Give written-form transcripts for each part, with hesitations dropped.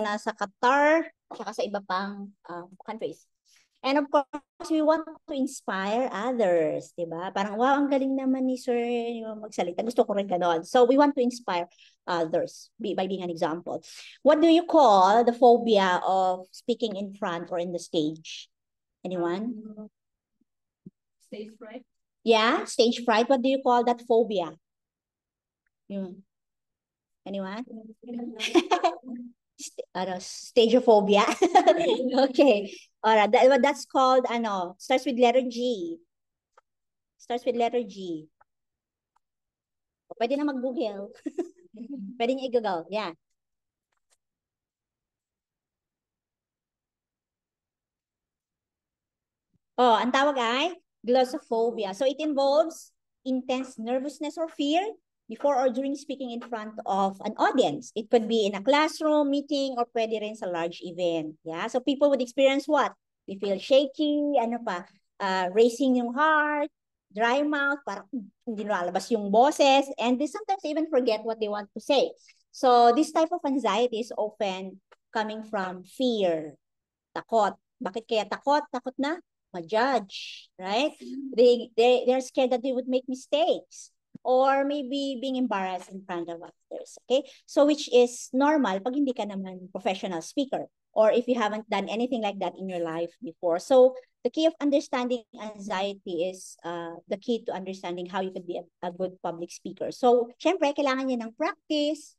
nasa Qatar, saka sa iba pang countries. And of course, we want to inspire others, di ba? Parang, wow, ang galing naman ni Sir magsalita. Gusto ko rin ganon. So, we want to inspire others by being an example. What do you call the phobia of speaking in front or in the stage? Anyone? Stage fright. Yeah, stage fright. What do you call that phobia? Anyone? Stageophobia. Okay. Alright, that's called, starts with letter G. Starts with letter G. Pwede na mag-Google. Pwede niya i-Google. Yeah. Oh, ang tawag ay glossophobia. So it involves intense nervousness or fear before or during speaking in front of an audience. It could be in a classroom, meeting, or pwede rin sa large event. Yeah, so people would experience what? They feel shaky, racing yung heart, dry mouth, parang hindi lalabas yung boses, and they sometimes even forget what they want to say. So this type of anxiety is often coming from fear, takot. Bakit kaya takot? Takot na ma-judge, right? They're scared that they would make mistakes or maybe being embarrassed in front of others, okay? So which is normal pag hindi ka naman professional speaker or if you haven't done anything like that in your life before. So the key of understanding anxiety is the key to understanding how you can be a good public speaker. So, syempre, kailangan niya ng practice.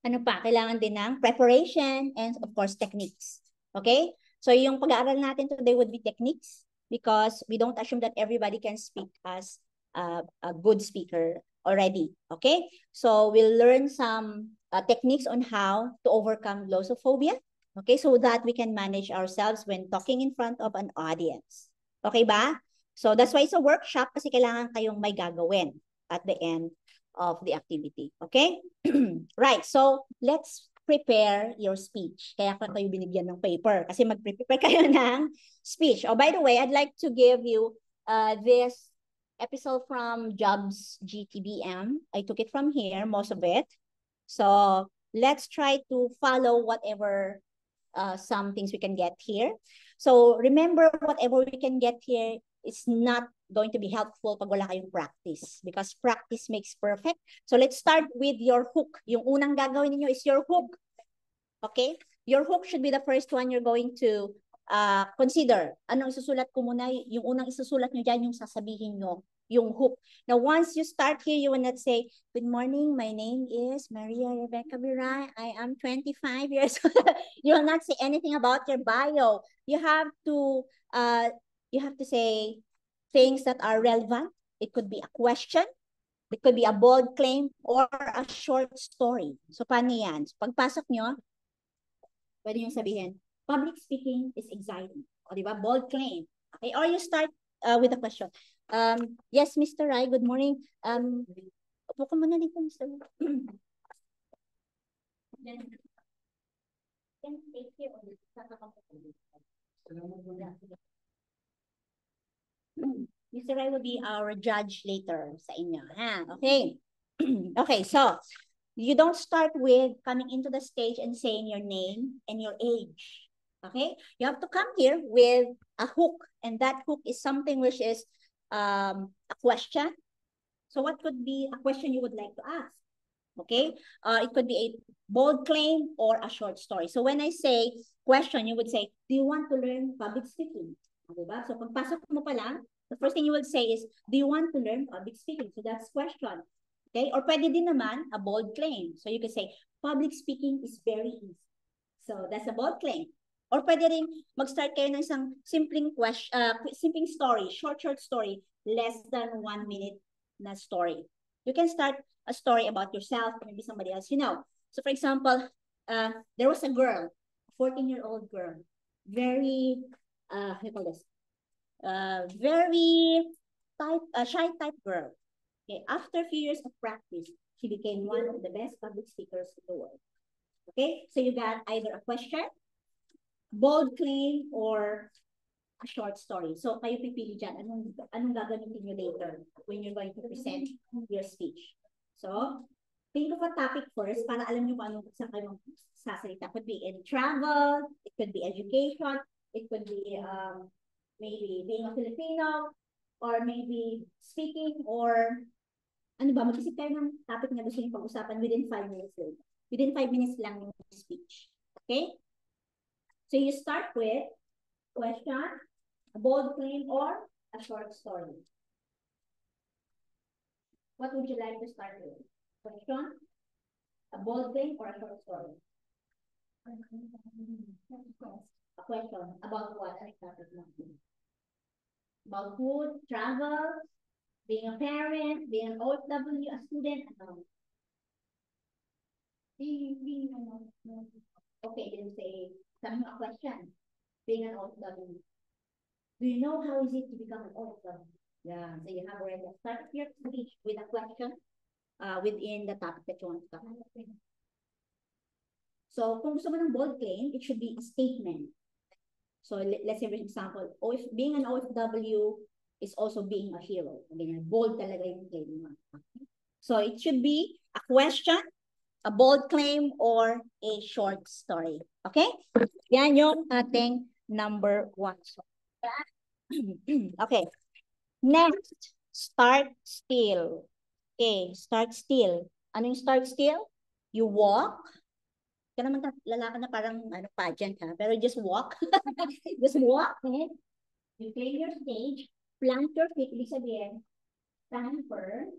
Ano pa? Kailangan din ng preparation and of course, techniques. Okay? So yung pag-aaral natin today would be techniques because we don't assume that everybody can speak as a good speaker already. Okay? So we'll learn some techniques on how to overcome glossophobia. Okay? So that we can manage ourselves when talking in front of an audience. Okay ba? So that's why it's a workshop kasi kailangan kayong may gagawin at the end of the activity. Okay? Right. So let's prepare your speech. Kaya ko kayo binigyan ng paper kasi mag-prepare kayo ng speech. Oh, by the way, I'd like to give you this episode from Jobs GTBM. I took it from here, most of it. So let's try to follow whatever some things we can get here. So remember, whatever we can get here is not going to be helpful pag wala kayong practice because practice makes perfect. So let's start with your hook. Yung unang gagawin niyo is your hook. Okay? Your hook should be the first one you're going to consider. Anong isusulat ko muna? Yung unang isusulat nyo dyan, yung sasabihin nyo, yung hook. Now, once you start here, you will not say, good morning, my name is Maria Rebecca Biray. I am 25 years old. You will not say anything about your bio. You have to say things that are relevant. It could be a question. It could be a bold claim or a short story. So, paano yan? So, pagpasok nyo, pwede nyo sabihin, public speaking is exciting. O, di ba? Bold claim. Okay? Or you start with a question. Yes, Mr. Rai, good morning. Upo ka muna dito, Mr. Rai. Mr. Rai will be our judge later sa inyo. Okay. Okay, so you don't start with coming into the stage and saying your name and your age. Okay? You have to come here with a hook, and that hook is something which is a question. So what could be a question you would like to ask? Okay? It could be a bold claim or a short story. So when I say question, you would say, do you want to learn public speaking? Diba? So pagpasok mo pa lang, the first thing you would say is, do you want to learn public speaking? So that's question. Okay? Or pwede din naman a bold claim. So you can say, public speaking is very easy. So that's a bold claim. Or pwede rin mag-start kayo ng isang simpleng story, short story, less than 1 minute na story. You can start a story about yourself or maybe somebody else you know. So for example, there was a girl, a 14-year-old girl, very, how do you call this? Very shy type girl. Okay, after a few years of practice, she became one of the best public speakers in the world. Okay, so you got either a question, bold claim, or a short story. So kayo pipili dyan, anong gagamitin nyo later when you're going to present your speech. So, think of a topic first para alam niyo kung anong saan kayo sasalita. It could be in travel, it could be education, it could be maybe being a Filipino, or maybe speaking, or ano ba, mag-isip kayo ng topic na gusto niyo pag-usapan within 5 minutes lang. Within 5 minutes lang yung speech. Okay? So you start with question, a bold claim, or a short story. What would you like to start with? Question, a bold claim, or a short story? A question about what? About food, travel, being a parent, being an OFW, a student, okay, then say, some a question, being an OFW. Do you know how is it to become an OFW? Yeah, so you have already started your speech with a question within the topic that you want to talk about. So, kung gusto mo ng bold claim, it should be a statement. So, let's say, for example, being an OFW is also being a hero. Bold talaga yung claim mo. So, it should be a question, a bold claim, or a short story. Okay? Yan yung ating number 1. Okay. Next, start still. Okay, start still. Ano yung start still? You walk. Kaya naman lalaki na parang pageant ha. Pero just walk. Just walk. Okay? You claim your stage. Plant your feet. Ibig sabihin, stand firm.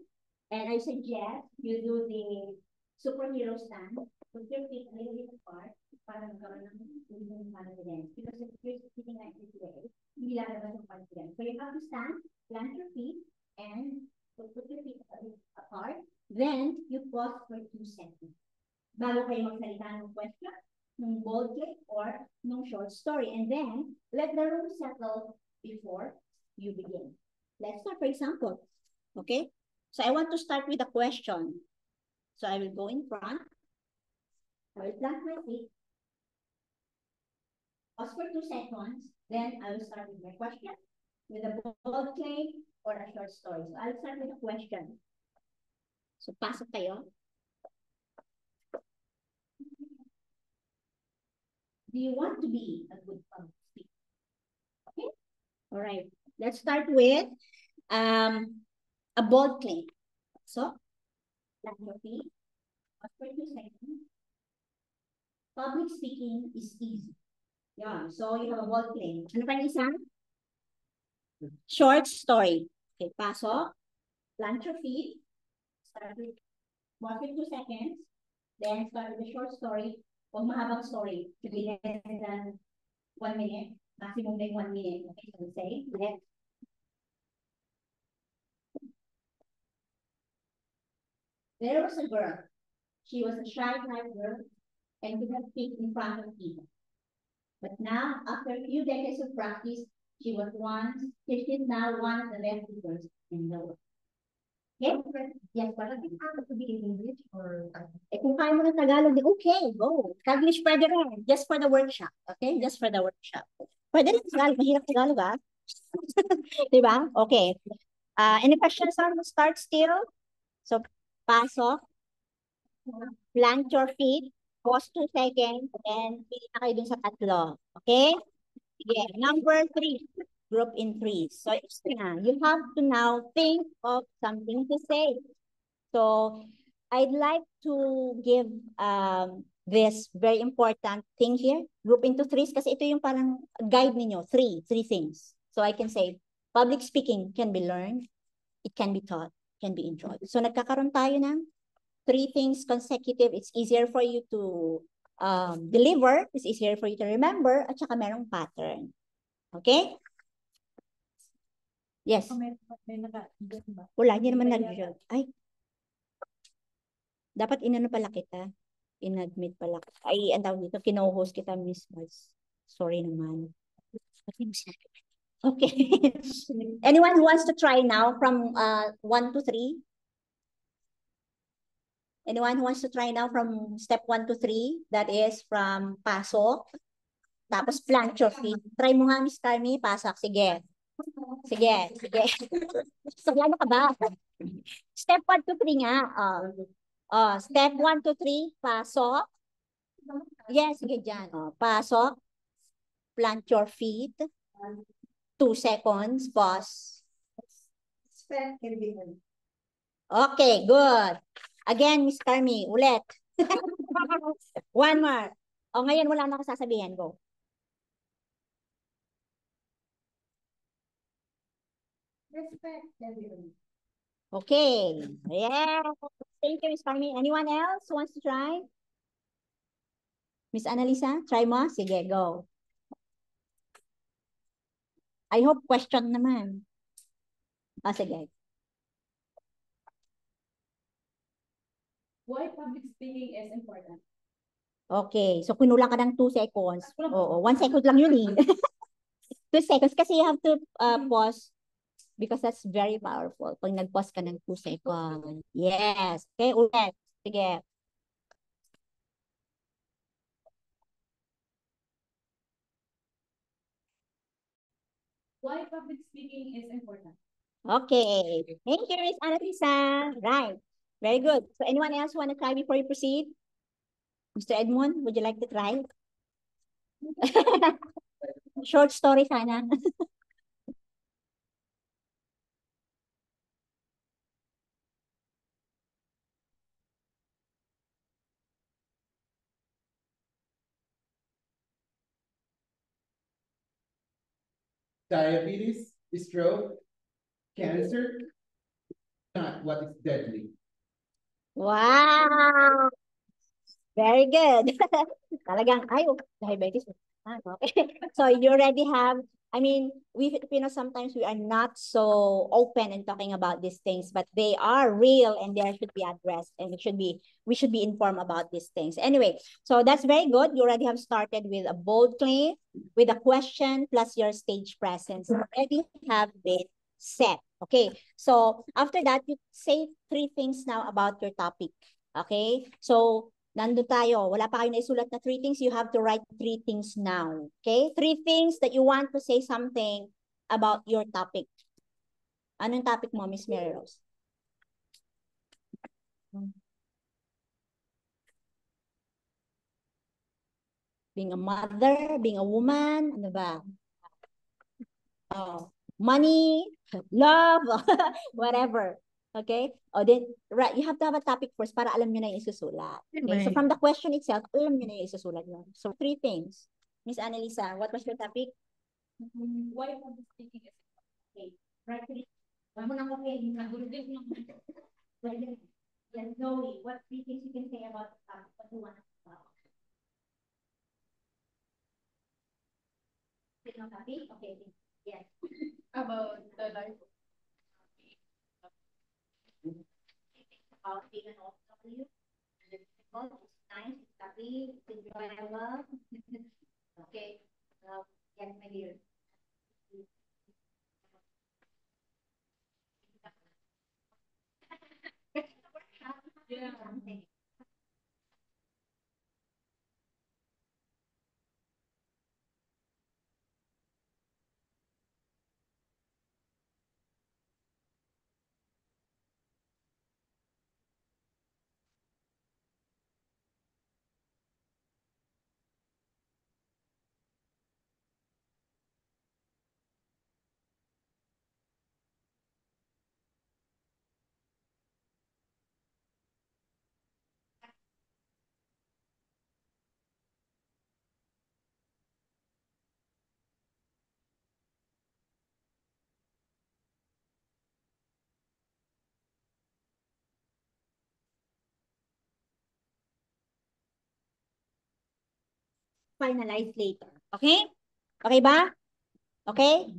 And I suggest you do the superhero stand. Put your feet a little bit apart para magkaroon ng confidence. Because if you're sitting like this way, hindi lalabas yung confidence. So you have to stand, plant your feet, and put your feet a little apart. Then, you pause for 2 seconds. Bago kayo magsalita ng question, ng bold claim, or ng short story. And then, let the room settle before you begin. Let's start, for example. Okay? So, I want to start with a question. So, I will go in front. I will plant my feet. Pause for 2 seconds. Then, I will start with my question, with a bold claim, or a short story. So, I'll start with a question. So, pasok kayo. Do you want to be a good public speaker? Okay? All right. Let's start with a bold claim. So, plant your feet. Pause for 2 seconds. Public speaking is easy. Yeah. So, you have a bold claim. Ano pa yung isa? Short story. Okay, pasok. Plant your feet. Start with 1 to 2 seconds. Then start with a short story. Huwag mahabang story. To be less than 1 minute. Maximum like 1 minute. Okay, so say, next. There was a girl. She was a shy type girl and could not speak in front of people. But now, after a few decades of practice, she is now one of the best speakers in the world. Okay? Yes, parang to be in English or kung kaya mo ng Tagalog, okay, go. Taglish pwede rin. Just for the workshop. Okay? Just for the workshop. Pwede rin Tagalog. Mahirap Tagalog, ha? Diba? Okay. Any questions on the start still? So, pasok. Plant your feet. Pause 2 seconds. And pili na kayo dun sa tatlo. Okay? Yeah. Number 3. Group in 3. So, you have to now think of something to say. So, I'd like to give this very important thing here. Group into 3s kasi ito yung parang guide ninyo. 3 things. So, I can say, public speaking can be learned, it can be taught, can be enjoyed. So, nagkakaroon tayo ng 3 things consecutive. It's easier for you to deliver. It's easier for you to remember. At saka merong pattern. Okay? Yes. Wala, hindi naman nag-judge. Ay. Dapat inano pala kita. In-admit pala. Ay, ang tawag dito, kino-host kita, Miss Mars. Sorry naman. Okay. Anyone who wants to try now from 1 to 3? Anyone who wants to try now from step 1 to 3? That is from pasok. Tapos plant your feet. Try mo nga, Miss Carmi. Pasok. Sige. Sige. So, ano ka ba? Step 1 to 3 nga. Step 1 to 3, pasok. Yes, sige dyan. Pasok. Plant your feet. 2 seconds. Pause. Okay, good. Again, Miss Carmi, ulit. One more. Ngayon wala na ako sasabihin. Go. Respect everyone. Okay. Yeah. Thank you, Miss Carmi. Anyone else wants to try? Miss Annalisa, try mo? Sige, go. I hope question naman. Sige. Why public speaking is important? Okay. So, kunulang ka ng 2 seconds. Oo. 1 second lang yun eh. 2 seconds kasi you have to pause because that's very powerful. Pag nag-pause ka ng 2 seconds. Yes. Okay, ulit. Sige. Why public speaking is important? Okay. Thank you, Miss Annalisa. Right. Very good. So, anyone else want to try before you proceed? Mr. Edmond, would you like to try? Short story sana. Diabetes, stroke, cancer, not what is deadly. Wow! Very good. Talagang, diabetes. Okay. So you already have, I mean, we Filipinos sometimes we are not so open in talking about these things, but they are real and they should be addressed and we should be informed about these things. Anyway, so that's very good. You already have started with a bold claim, with a question, plus your stage presence already have been set. Okay. So after that, you say 3 things now about your topic. Okay. So nandun tayo. Wala pa kayo naisulat na 3 things. You have to write 3 things now. Okay? 3 things that you want to say something about your topic. Anong topic mo, Miss Mary Rose? Being a mother, being a woman, ano ba? Money, love, whatever. Okay? Then, right, you have to have a topic first para alam nyo na yung isusulat. Okay? So, from the question itself, alam nyo na yung isusulat nyo. So, 3 things. Miss Annalisa, what was your topic? Why public speaking is Okay. Right. Vamos na okay. Nagulugin lang. Yes, Zoe, what 3 things you can say about the topic? What do you want to talk about? Topic? Okay. Yes. about the life of About being an OFW. It's nice, it's happy, it's enjoyable. Okay. Yes, my dear. yeah. Finalize later. Okay? Okay ba? Okay?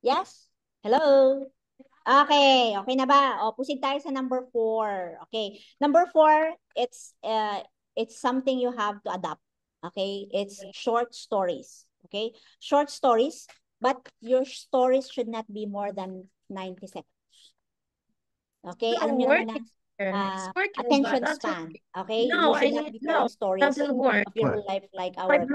Yes? Hello? Okay. Okay na ba? Proceed tayo sa number 4. Okay. Number 4, it's something you have to adapt. Okay? It's short stories. Okay? Short stories, but your stories should not be more than 90 seconds. Okay? Alam niyo naman na attention span. Okay? You should not be telling stories of your life like our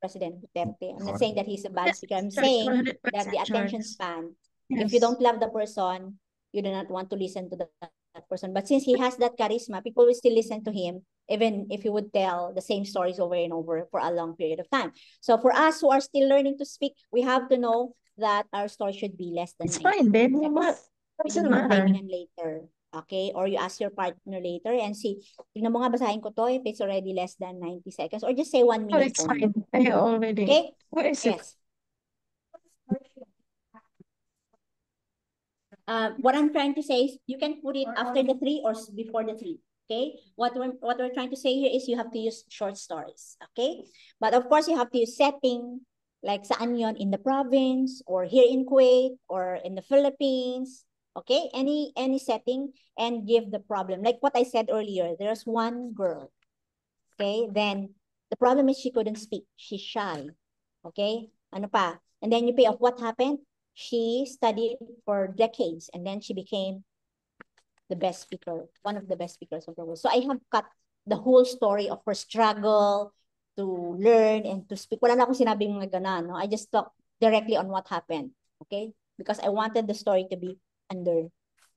President Duterte. I'm not saying that he's a bad speaker. I'm saying that the attention span, if you don't love the person, you do not want to listen to the that person. But since he has that charisma, people will still listen to him, even if he would tell the same stories over and over for a long period of time. So for us who are still learning to speak, we have to know that our story should be less than It's 90 fine, babe. seconds. Doesn't Pwede mo matter. typingan later. Okay? Or you ask your partner later and see, tingnan mo nga, basahin ko to if it's already less than 90 seconds. Or just say 1 Oh, minute it's only. fine. I already. Okay? What is it? Yes. What I'm trying to say is you can put it after the 3 or before the 3. Okay? What we're trying to say here is you have to use short stories. Okay? But of course, you have to use setting, like saan yon, in the province, or here in Kuwait, or in the Philippines. Okay? Any setting, and give the problem. Like what I said earlier, there's one girl. Okay? Then, the problem is she couldn't speak. She's shy. Okay? Ano pa? And then you pay off what happened? She studied for decades and then she became the best speaker, one of the best speakers of the world. So I have cut the whole story of her struggle to learn and to speak. Wala na akong sinabing mga ganon, no? I just talked directly on what happened. Okay? Because I wanted the story to be under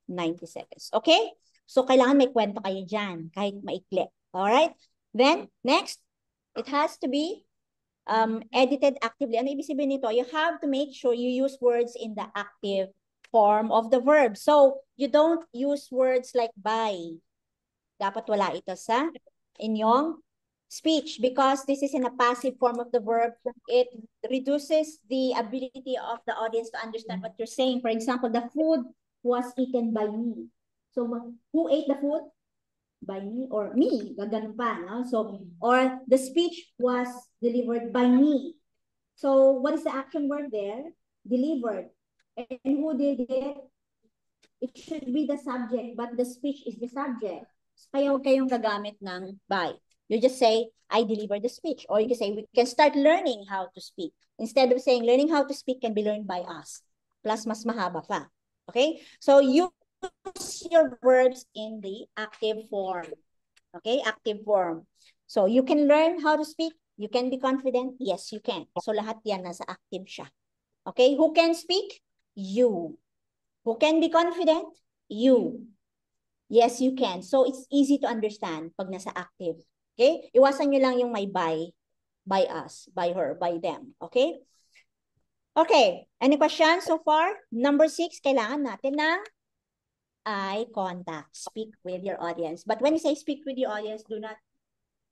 90 seconds. Okay? So kailangan may kwento kayo dyan, kahit maikli. Alright? Then, next, it has to be edited actively. Ano ibig sabihin nito? You have to make sure you use words in the active form of the verb. So, you don't use words like by. Dapat wala ito sa inyong speech because this is in a passive form of the verb. It reduces the ability of the audience to understand what you're saying. For example, the food was eaten by me. So, who ate the food? By me or me, gaganon pa, no? So, or the speech was delivered by me. So, what is the action word there? Delivered. And who did it? It should be the subject, but the speech is the subject. So, kaya huwag kayong gagamit ng by. You just say, I delivered the speech. Or you can say, we can start learning how to speak. Instead of saying, learning how to speak can be learned by us. Plus, mas mahaba pa. Okay? So, you use your verbs in the active form. Okay, active form. So, you can learn how to speak. You can be confident. Yes, you can. So, lahat yan nasa active siya. Okay, who can speak? You. Who can be confident? You. Yes, you can. So, it's easy to understand pag nasa active. Okay, iwasan nyo lang yung may by us, by her, by them. Okay? Okay, any questions so far? Number 6, kailangan natin ng eye contact. Speak with your audience. But when you say speak with your audience, do not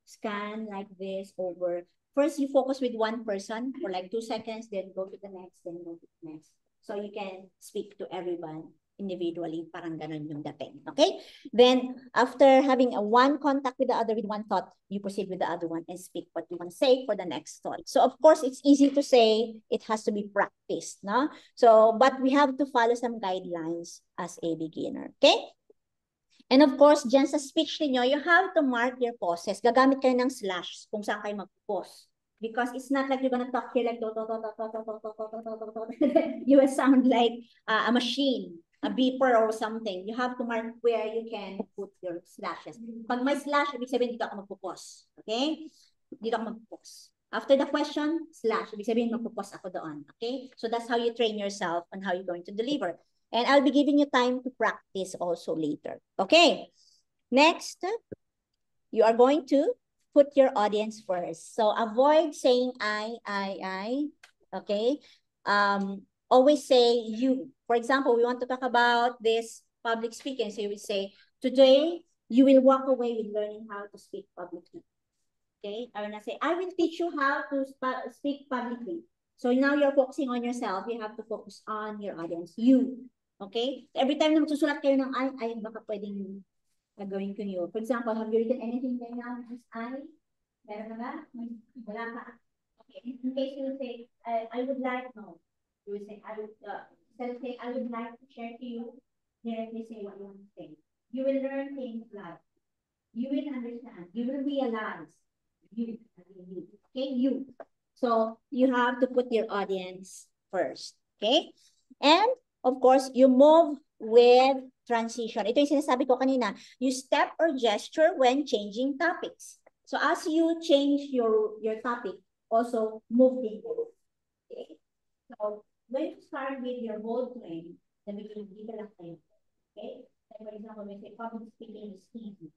scan like this over. First, you focus with one person for like 2 seconds, then go to the next, then go to the next. So you can speak to everyone individually. Parang ganun yung dating. Okay? Then, after having a one contact with the other with one thought, you proceed with the other one and speak what you want to say for the next thought. So, of course, it's easy to say. It has to be practiced, no? So, but we have to follow some guidelines as a beginner. Okay? And of course, dyan sa speech niyo, you have to mark your pauses. Gagamit kayo ng slash kung saan kayo mag-pause. Because it's not like you're gonna talk here like you will sound like a machine, a beeper or something. You have to mark where you can put your slashes. Pag may slash, ibig sabihin dito ako magpo-pause. Okay? Dito ako magpo-pause. After the question, slash, ibig sabihin magpo-pause ako doon. Okay? So that's how you train yourself on how you're going to deliver. And I'll be giving you time to practice also later. Okay? Next, you are going to put your audience first. So avoid saying I. Okay? Always say you. For example, we want to talk about this public speaking. So you will say, today, you will walk away with learning how to speak publicly. Okay? I will not say, I will teach you how to speak publicly. So now you're focusing on yourself. You have to focus on your audience. You. Okay? Every time na magsusulat kayo ng I, baka pwedeng gagawin ko niyo. For example, have you written anything right now as I? Meron na ba? Wala pa. Okay. In case you say, I would like, no. You will say, I would, instead of saying, I would like to share to you, directly say what you want to say. You will learn things like, you will understand, you will realize, you. Okay, you. So, you have to put your audience first. Okay? And, of course, you move with transition. Ito yung sinasabi ko kanina. You step or gesture when changing topics. So, as you change your topic, also move things. Okay? So, when you start with your bold claim, the beginning, dito lang kayo. Okay? Like, for example, we say public speaking is easy.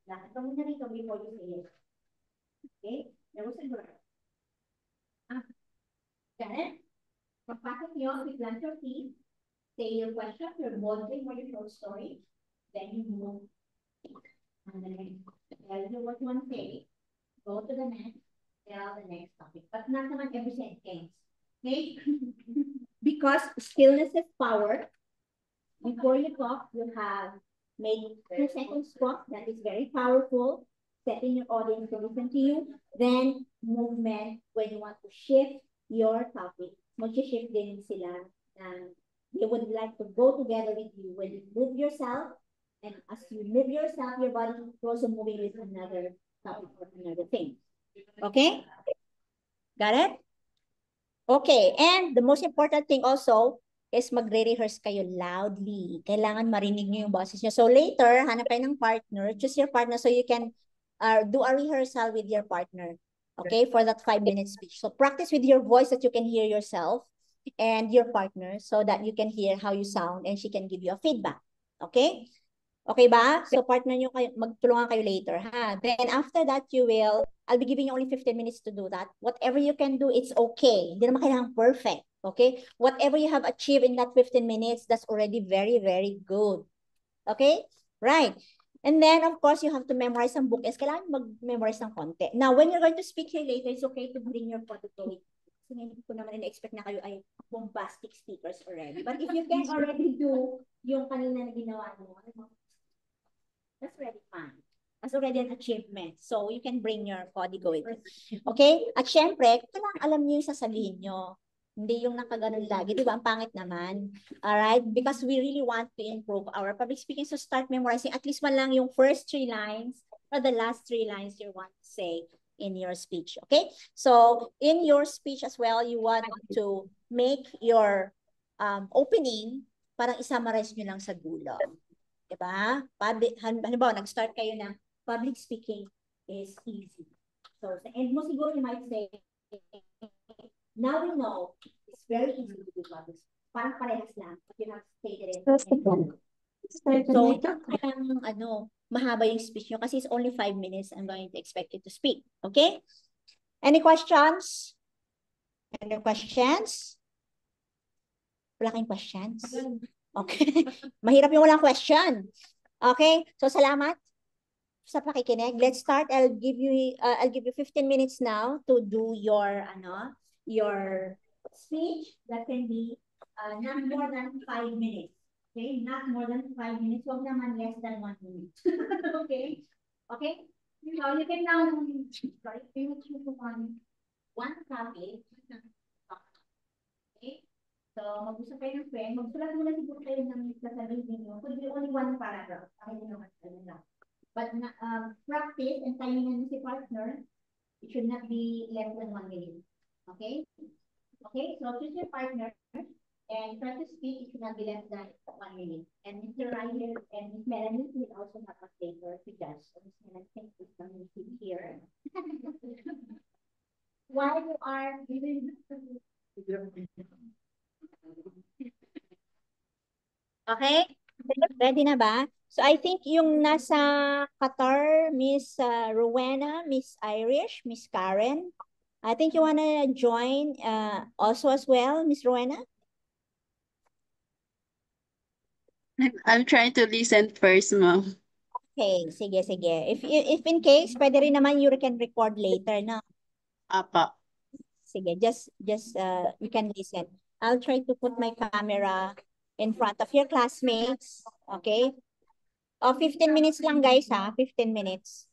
Lahat ka muna rito before you say it. Okay? There was a girl. Got it? Pagpasok nyo, you plant your feet, say your question, your balding or your short story, then you move. And then tell you what you want to say, go to the next, tell the next topic. But not naman every sentence. Okay? Because stillness is power. Before you talk, you have made 2 seconds talk. That is very powerful. Setting your audience to listen to you. Then movement when you want to shift your topic. Mag-shift din sila. They would like to go together with you when you move yourself. And as you move yourself, your body is also moving with another topic or another thing. Okay? Got it? Okay. And the most important thing also is magre-rehearse kayo loudly. Kailangan marinig niyo yung boses niyo. So later, hanap kayo ng partner. Choose your partner so you can do a rehearsal with your partner. Okay? For that 5-minute speech. So practice with your voice that you can hear yourself and your partner so that you can hear how you sound and she can give you a feedback. Okay? Okay ba? So partner nyo kayo, magtulungan kayo later, ha? Then after that, I'll be giving you only 15 minutes to do that. Whatever you can do, it's okay. Hindi naman kailangan perfect. Okay? Whatever you have achieved in that 15 minutes, that's already very, very good. Okay? Right. And then, of course, you have to memorize some book. Kailangan mag-memorize ng konti. Now, when you're going to speak here later, it's okay to bring your portfolio. Kasi hindi ko naman in-expect na kayo ay bombastic speakers already. But if you can already do yung kanina na ginawa mo, that's already fine. That's already an achievement. So, you can bring your código with you. Okay? At syempre, kailangan alam niyo yung sasabihin nyo. Hindi yung nakaganon lagi. Di ba? Ang pangit naman. Alright? Because we really want to improve our public speaking. So, start memorizing at least man lang yung first 3 lines or the last 3 lines you want to say in your speech. Okay? So, in your speech as well, you want to make your opening parang i-summarize nyo lang sa dulo. Diba? Halimbawa, nag-start kayo ng public speaking is easy. So, sa end mo siguro, you might say, now we know it's very easy to do public speaking. Parang parehas lang. But you have stated it. So, parang, mahaba yung speech nyo kasi it's only 5 minutes. I'm going to expect you to speak. Okay? Any questions? Any questions? Wala kayong questions? Okay. Mahirap yung walang question. Okay? So, salamat sa pakikinig. Let's start. I'll give you 15 minutes now to do your speech. That can be not more than 5 minutes. Okay? Not more than 5 minutes. Huwag naman less than 1 minute. Okay? Okay? So, you can now, sorry, you choose one topic. Okay? So, mag-usap kayo ng friend. Magsulat muna siguro kayo ng sasabihin nyo. Could be only 1 paragraph. Akin nyo lang. But practice and timing si partner, it should not be less than 1 minute. Okay? Okay, so choose your partner and try to speak. It should not be less than 1 minute. And Mr. Ryder and Ms. Melanie will also have a paper to judge. So Ms. Melanie is coming to here. While you are okay? Ready na ba? So I think yung nasa Qatar, Miss Rowena, Miss Irish, Miss Karen, I think you wanna join also as well, Miss Rowena? I'm trying to listen first, ma'am. Okay, sige. If in case, pwede rin naman you can record later, no? Apa. Sige, just you can listen. I'll try to put my camera in front of your classmates, okay? 15 minutes lang guys ha, 15 minutes.